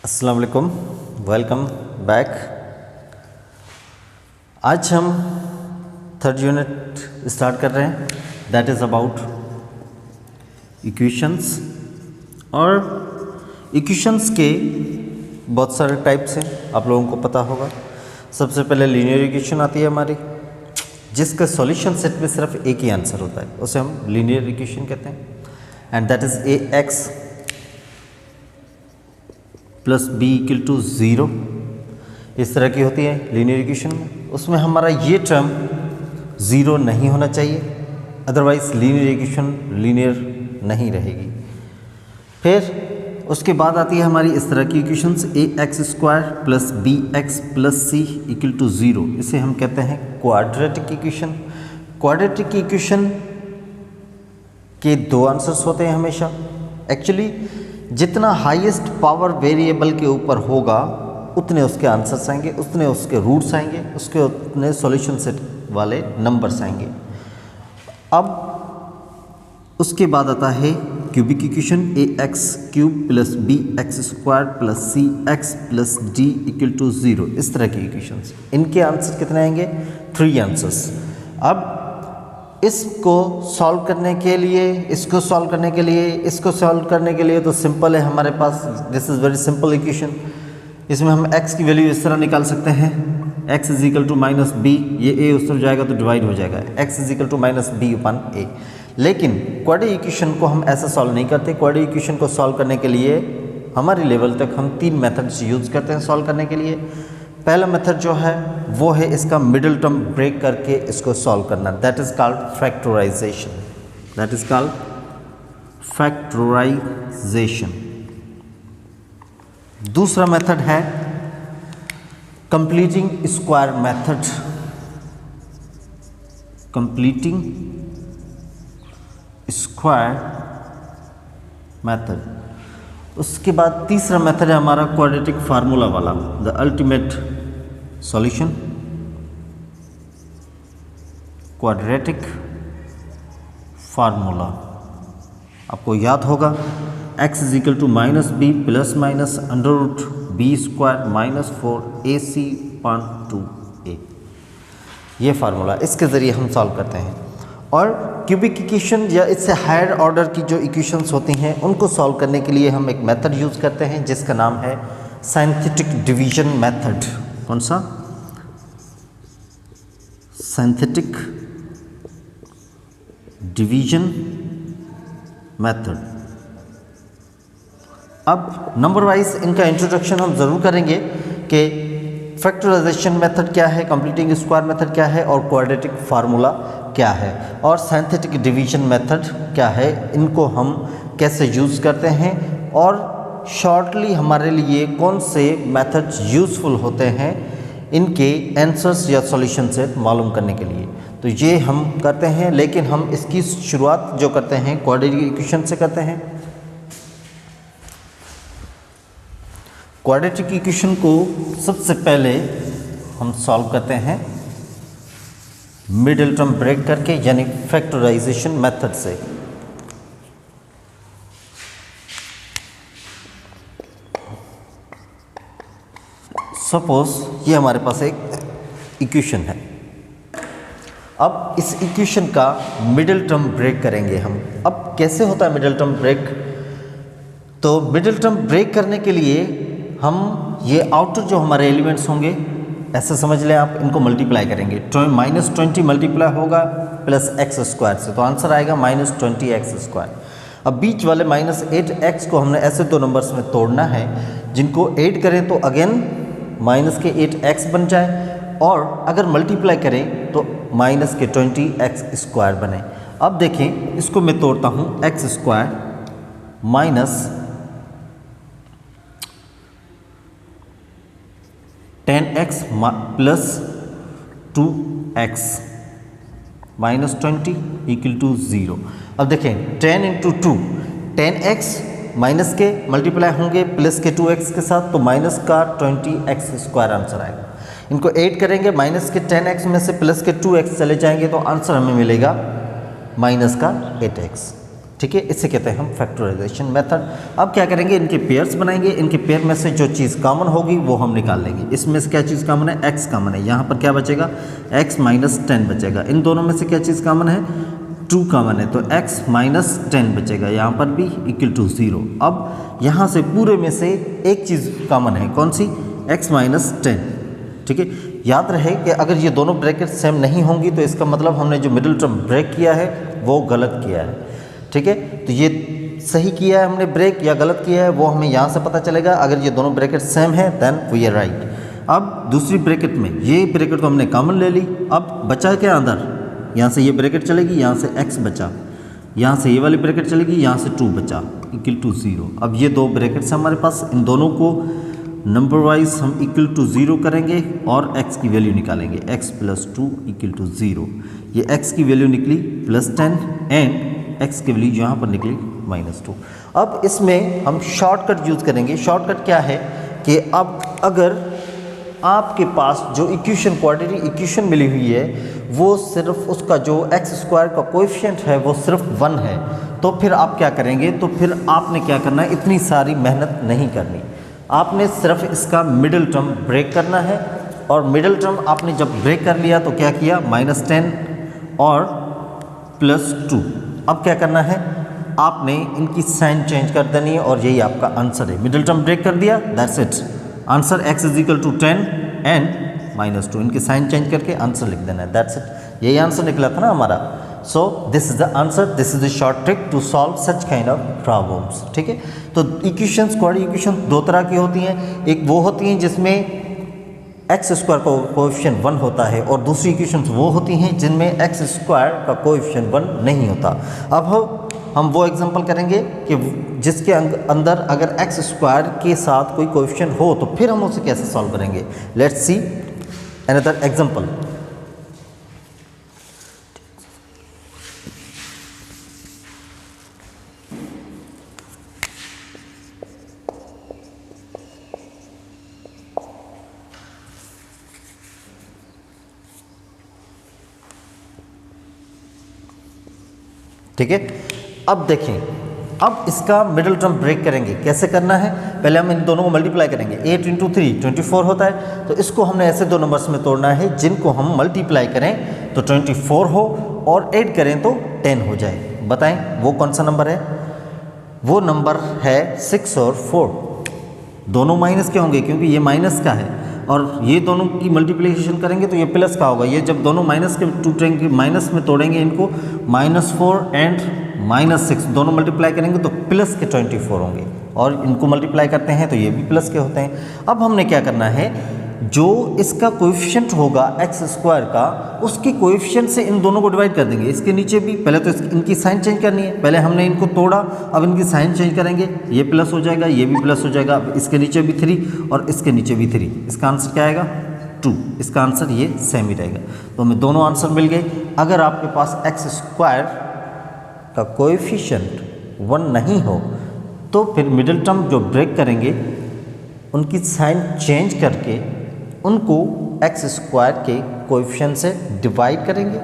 अस्सलाम वालेकुम, welcome back. आज हम थर्ड यूनिट स्टार्ट कर रहे हैं, दैट इज़ अबाउट इक्वेशंस। और इक्वेशंस के बहुत सारे टाइप्स हैं, आप लोगों को पता होगा। सबसे पहले लीनियर इक्वेशन आती है हमारी, जिसका सॉल्यूशन सेट में सिर्फ एक ही आंसर होता है, उसे हम लीनियर इक्वेशन कहते हैं। And that is A X plus B equal to 0, इस तरह की होती है लीनियर इक्वेशन में। उसमें हमारा ये टर्म 0 नहीं होना चाहिए, अदरवाइज लीनियर इक्वेशन लीनियर नहीं रहेगी। फिर उसके बाद आती है हमारी इस तरह की equations, A X square plus B X plus C equal to 0, इसे हम कहते हैं क्वाड्रेटिक इक्वेशन। क्वाड्रेटिक इक्वेशन के दो आंसर्स होते हैं हमेशा। एक्चुअली जितना हाईएस्ट पावर वेरिएबल के ऊपर होगा उतने उसके आंसर्स आएंगे, उतने उसके रूट्स आएंगे, उसके उतने सॉल्यूशन सेट वाले नंबर्स आएंगे। अब उसके बाद आता है cubic equation, A X cube plus B X square plus C X plus D equal to 0, इस तरह की इक्वेशंस। इनके आंसर कितने आएंगे? 3 आंसर्स। अब इसको सॉल्व करने के लिए, इसको सॉल्व करने के लिए, इसको सॉल्व करने के लिए तो सिंपल है हमारे पास, this is very simple equation. इसमें हम x की वैल्यू इस तरह निकाल सकते हैं, x is equal to minus B, ये a उस तरफ जाएगा तो डिवाइड हो जाएगा, x is equal to minus B upon a। लेकिन क्वाड्रेटिक इक्वेशन को हम ऐसा सॉल्व नहीं करते। क्वाड्रेटिक इक्वेशन को सॉल्व करने के लिए हमारी लेवल तक हम 3 मेथड्स यूज़ करते हैं सॉल्व करने के लिए। पहला मेथड जो है वो है इसका मिडिल टर्म ब्रेक करके इसको सॉल्व करना, that is called factorization, that is called factorization. दूसरा मेथड है completing square method, completing square method. उसके बाद तीसरा मेथड है हमारा क्वाड्रेटिक फार्मूला वाला, the ultimate solution, quadratic formula. आपको याद होगा x is equal to minus B plus minus under root B square minus 4ac upon 2a, ये फार्मूला, इसके ज़रिए हम सॉल्व करते हैं। और क्यूबिक इक्वेशन या इससे हायर ऑर्डर की जो इक्वेशंस होती हैं उनको सॉल्व करने के लिए हम एक मेथड यूज़ करते हैं जिसका नाम है सिंथेटिक डिवीजन मेथड। कौन सा? Synthetic division method. अब नंबर वाइज इनका इंट्रोडक्शन हम ज़रूर करेंगे कि फैक्टराइजेशन मेथड क्या है, कंप्लीटिंग स्क्वायर मेथड क्या है, और क्वाड्रेटिक फार्मूला क्या है, और सिंथेटिक डिवीजन मेथड क्या है, इनको हम कैसे यूज़ करते हैं, और शॉर्टली हमारे लिए कौन से मेथड्स यूज़फुल होते हैं इनके आंसर्स या सॉल्यूशन से मालूम करने के लिए। तो ये हम करते हैं, लेकिन हम इसकी शुरुआत जो करते हैं क्वाड्रेटिक इक्वेशन से करते हैं। क्वाड्रेटिक इक्वेशन को सबसे पहले हम सॉल्व करते हैं मिडिल टर्म ब्रेक करके, यानी फैक्टराइजेशन मेथड से। सपोज ये हमारे पास एक इक्वेशन है। अब इस इक्वेशन का मिडिल टर्म ब्रेक करेंगे हम। अब कैसे होता है मिडिल टर्म ब्रेक? तो मिडिल टर्म ब्रेक करने के लिए हम ये आउटर जो हमारे एलिमेंट्स होंगे, ऐसे समझ लें आप, इनको मल्टीप्लाई करेंगे। माइनस 20 मल्टीप्लाई होगा प्लस एक्स स्क्वायर से, तो आंसर आएगा माइनस 20x स्क्वायर। अब बीच वाले माइनस 8x को हमने ऐसे 2 नंबर्स में तोड़ना है जिनको ऐड करें तो अगेन माइनस के 8x बन जाए, और अगर मल्टीप्लाई करें तो माइनस के 20x स्क्वायर बने। अब देखें, इसको मैं तोड़ता हूँ, x स्क्वायर माइनस 10x प्लस 2x माइनस 20 इक्वल टू 0। अब देखें 10 इंटू 2, 10x माइनस के मल्टीप्लाई होंगे प्लस के 2x के साथ, तो माइनस का 20x स्क्वायर आंसर आएगा। इनको ऐड करेंगे, माइनस के 10x में से प्लस के 2x चले जाएंगे तो आंसर हमें मिलेगा माइनस का 8x। ठीक है, इसे कहते हैं हम फैक्टराइजेशन मेथड। अब क्या करेंगे, इनके पेयर्स बनाएंगे, इनके पेयर में से जो चीज़ कॉमन होगी वो हम निकाल लेंगे। इसमें से क्या चीज़ कॉमन है, x कॉमन है, यहाँ पर क्या बचेगा, x माइनस 10 बचेगा। इन दोनों में से क्या चीज़ कॉमन है, 2 कॉमन है, तो x माइनस 10 बचेगा, यहाँ पर भी इक्वल टू 0। अब यहाँ से पूरे में से एक चीज़ कॉमन है, कौन सी, x माइनस 10। ठीक है, याद रहे कि अगर ये दोनों ब्रैकेट सेम नहीं होंगी तो इसका मतलब हमने जो मिडिल टर्म ब्रेक किया है वो गलत किया है। ठीक है, तो ये सही किया है हमने ब्रेक या गलत किया है वो हमें यहाँ से पता चलेगा। अगर ये दोनों ब्रैकेट सेम है देन वी आर राइट। अब दूसरी ब्रैकेट में ये ब्रैकेट तो हमने कॉमन ले ली, अब बचा क्या अंदर, यहाँ से ये ब्रैकेट चलेगी, यहाँ से x बचा, यहाँ से ये वाली ब्रैकेट चलेगी, यहाँ से 2 बचा, इक्वल टू 0। अब ये दो ब्रैकेट्स हमारे पास, इन दोनों को नंबर वाइज हम इक्वल टू 0 करेंगे और x की वैल्यू निकालेंगे, x प्लस 2 इक्वल टू 0। ये x की वैल्यू निकली प्लस 10 एंड x की वैल्यू यहाँ पर निकली माइनस 2। अब इसमें हम शॉर्टकट यूज़ करेंगे। शॉर्टकट क्या है कि अब अगर आपके पास जो इक्वेशन क्वाड्रेटिक इक्वेशन मिली हुई है वो सिर्फ उसका जो एक्स स्क्वायर का कोएफिशिएंट है वो सिर्फ 1 है, तो फिर आप क्या करेंगे, तो फिर आपने क्या करना है, इतनी सारी मेहनत नहीं करनी, आपने सिर्फ इसका मिडिल टर्म ब्रेक करना है। और मिडिल टर्म आपने जब ब्रेक कर लिया तो क्या किया, माइनस 10 और प्लस 2। अब क्या करना है, आपने इनकी साइन चेंज कर देनी है और यही आपका आंसर है। मिडिल टर्म ब्रेक कर दिया, that's it, answer x is equal to 10 and minus 2। इनके साइन चेंज करके आंसर लिख देना है, दैट्स इट। यही आंसर निकला था ना हमारा। So this is the answer, this is the short trick to solve such kind of problems. ठीक है, तो इक्वेशंस, क्वाड्रेटिक इक्वेशन दो तरह की होती हैं, एक वो होती हैं जिसमें एक्स स्क्वायर का कोएफिशिएंट 1 होता है और दूसरी इक्वेशंस वो होती हैं जिनमें एक्स स्क्वायर का कोएफिशिएंट 1 नहीं होता। अब हम वो एग्जांपल करेंगे कि जिसके अंदर अगर एक्स स्क्वायर के साथ कोई कोएफिशिएंट हो तो फिर हम उसे कैसे सॉल्व करेंगे। Let's see another example. ठीक है, अब देखें, अब इसका मिडिल टर्म ब्रेक करेंगे, कैसे करना है, पहले हम इन दोनों को मल्टीप्लाई करेंगे। 8 इंटू 3 24 होता है, तो इसको हमने ऐसे दो नंबर्स में तोड़ना है जिनको हम मल्टीप्लाई करें तो 24 हो और ऐड करें तो 10 हो जाए। बताएं वो कौन सा नंबर है, वो नंबर है 6 और 4। दोनों माइनस के होंगे क्योंकि ये माइनस का है और ये दोनों की मल्टीप्लिकेशन करेंगे तो ये प्लस का होगा। ये जब दोनों माइनस के टूटेंगे, माइनस में तोड़ेंगे इनको, -4 एंड -6 दोनों मल्टीप्लाई करेंगे तो प्लस के 24 होंगे और इनको मल्टीप्लाई करते हैं तो ये भी प्लस के होते हैं। अब हमने क्या करना है, जो इसका कोएफिशिएंट होगा एक्स स्क्वायर का, उसके कोएफिशिएंट से इन दोनों को डिवाइड कर देंगे। इसके नीचे भी पहले तो इनकी साइन चेंज करनी है, पहले हमने इनको तोड़ा, अब इनकी साइन चेंज करेंगे, ये प्लस हो जाएगा, ये भी प्लस हो जाएगा। अब इसके नीचे भी 3 और इसके नीचे भी 3, इसका आंसर क्या आएगा 2। इसका आंसर ये सेम ही रहेगा, तो हमें दोनों आंसर मिल गए। अगर आपके पास एक्स स्क्वायर का कोएफिशिएंट 1 नहीं हो तो फिर मिडिल टर्म जो ब्रेक करेंगे उनकी साइन चेंज करके उनको एक्स स्क्वायर के कोएफिशिएंट से डिवाइड करेंगे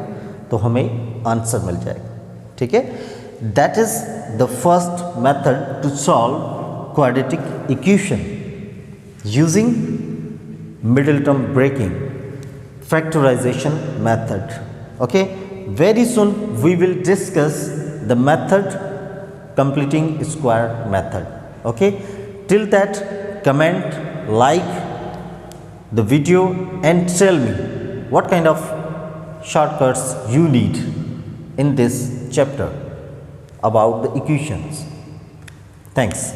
तो हमें आंसर मिल जाएगा। ठीक है, that is the first method to solve quadratic equation using middle term breaking, factorization method. Okay, very soon we will discuss the method completing square method. Okay, till that comment, like the video and tell me what kind of shortcuts you need in this chapter about the equations. Thanks.